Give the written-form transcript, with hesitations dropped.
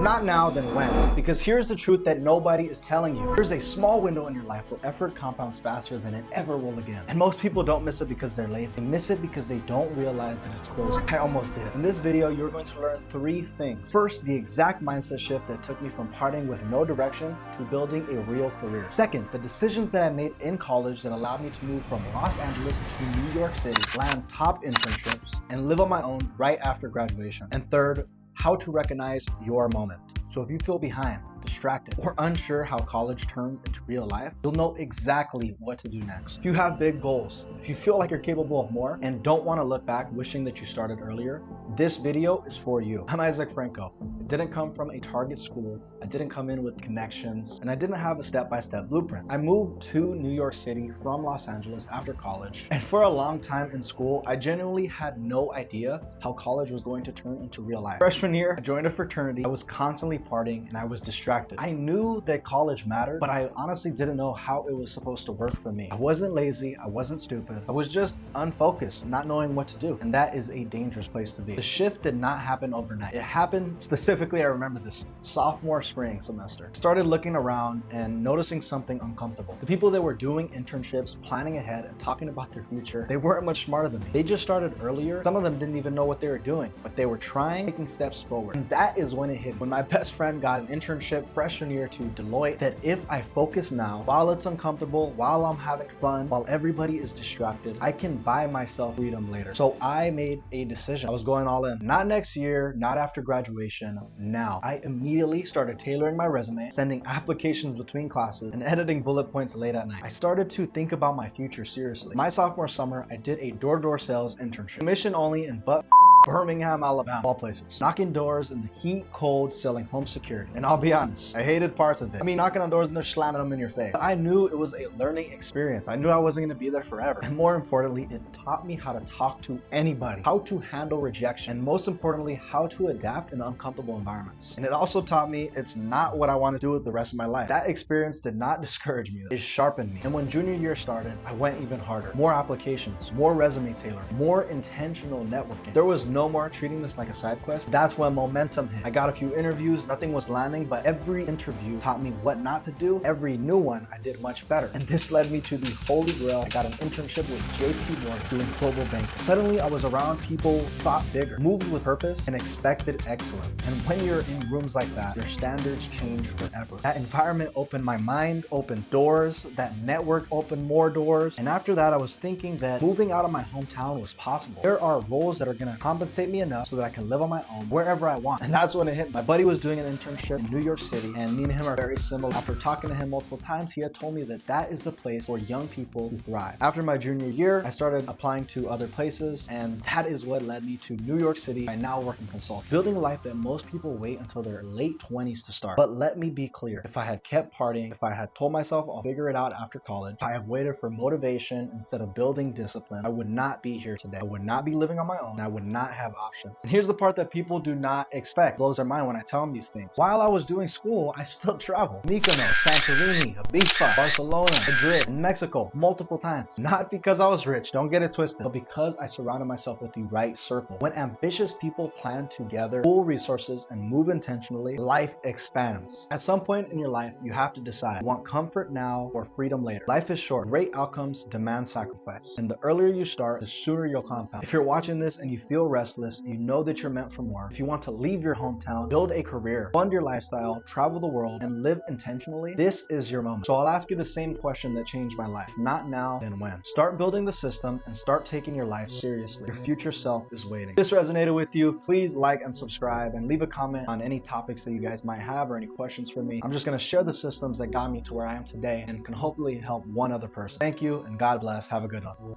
Not now, then when? Because here's the truth that nobody is telling you. There's a small window in your life where effort compounds faster than it ever will again. And most people don't miss it because they're lazy. They miss it because they don't realize that it's closing. I almost did. In this video, you're going to learn 3 things. First, the exact mindset shift that took me from partying with no direction to building a real career. Second, the decisions that I made in college that allowed me to move from Los Angeles to New York City, land top internships, and live on my own right after graduation. And third, how to recognize your moment. So if you feel behind, distracted, or unsure how college turns into real life, you'll know exactly what to do next. If you have big goals, if you feel like you're capable of more and don't want to look back wishing that you started earlier, this video is for you. I'm Isaac Franco. I didn't come from a target school. I didn't come in with connections, and I didn't have a step-by-step blueprint. I moved to New York City from Los Angeles after college, and for a long time in school, I genuinely had no idea how college was going to turn into real life. Freshman year, I joined a fraternity. I was constantly partying and I was distracted. I knew that college mattered, but I honestly didn't know how it was supposed to work for me. I wasn't lazy, I wasn't stupid. I was just unfocused, not knowing what to do. And that is a dangerous place to be. The shift did not happen overnight. It happened specifically, I remember this, sophomore spring semester. I started looking around and noticing something uncomfortable. The people that were doing internships, planning ahead, and talking about their future, they weren't much smarter than me. They just started earlier. Some of them didn't even know what they were doing, but they were trying, taking steps forward. And that is when it hit. When my best friend got an internship freshman year to Deloitte, that if I focus now, while it's uncomfortable, while I'm having fun, while everybody is distracted, I can buy myself freedom later. So I made a decision. I was going all in. Not next year, not after graduation, now. I immediately started tailoring my resume, sending applications between classes, and editing bullet points late at night. I started to think about my future seriously. My sophomore summer, I did a door-to-door sales internship. Commission only in Birmingham, Alabama, all places. Knocking doors in the heat, cold, selling home security. And I'll be honest, I hated parts of it. I mean, knocking on doors and they're slamming them in your face. But I knew it was a learning experience. I knew I wasn't gonna be there forever. And more importantly, it taught me how to talk to anybody, how to handle rejection, and most importantly, how to adapt in uncomfortable environments. And it also taught me it's not what I want to do with the rest of my life. That experience did not discourage me, it sharpened me. And when junior year started, I went even harder. More applications, more resume tailoring, more intentional networking. There was no more treating this like a side quest. That's when momentum hit. I got a few interviews, nothing was landing, but every interview taught me what not to do. Every new one, I did much better. And this led me to the holy grail. I got an internship with JP Morgan doing global banking. Suddenly, I was around people who thought bigger, moved with purpose, and expected excellence. And when you're in rooms like that, your standards change forever. That environment opened my mind, opened doors. That network opened more doors. And after that, I was thinking that moving out of my hometown was possible. There are roles that are gonna compensate me enough so that I can live on my own wherever I want. And that's when it hit. My buddy was doing an internship in New York City, and me and him are very similar. After talking to him multiple times, he had told me that that is the place for young people to thrive. After my junior year, I started applying to other places, and that is what led me to New York City. I now work in consulting, building a life that most people wait until their late 20s to start. But let me be clear, if I had kept partying, if I had told myself I'll figure it out after college, if I had waited for motivation instead of building discipline, I would not be here today. I would not be living on my own. And I would not have options. And here's the part that people do not expect. It blows their mind when I tell them these things. While I was doing school, I still traveled. Mykonos, Santorini, Ibiza, Barcelona, Madrid, and Mexico multiple times. Not because I was rich, don't get it twisted, but because I surrounded myself with the right circle. When ambitious people plan together, pool resources, and move intentionally, life expands. At some point in your life, you have to decide, you want comfort now or freedom later. Life is short. Great outcomes demand sacrifice. And the earlier you start, the sooner you'll compound. If you're watching this and you feel restless, you know that you're meant for more. If you want to leave your hometown, build a career, fund your lifestyle, travel the world, and live intentionally, this is your moment. So I'll ask you the same question that changed my life. Not now, then when? Start building the system and start taking your life seriously. Your future self is waiting. If this resonated with you, please like and subscribe and leave a comment on any topics that you guys might have or any questions for me. I'm just going to share the systems that got me to where I am today and can hopefully help one other person. Thank you and God bless. Have a good one.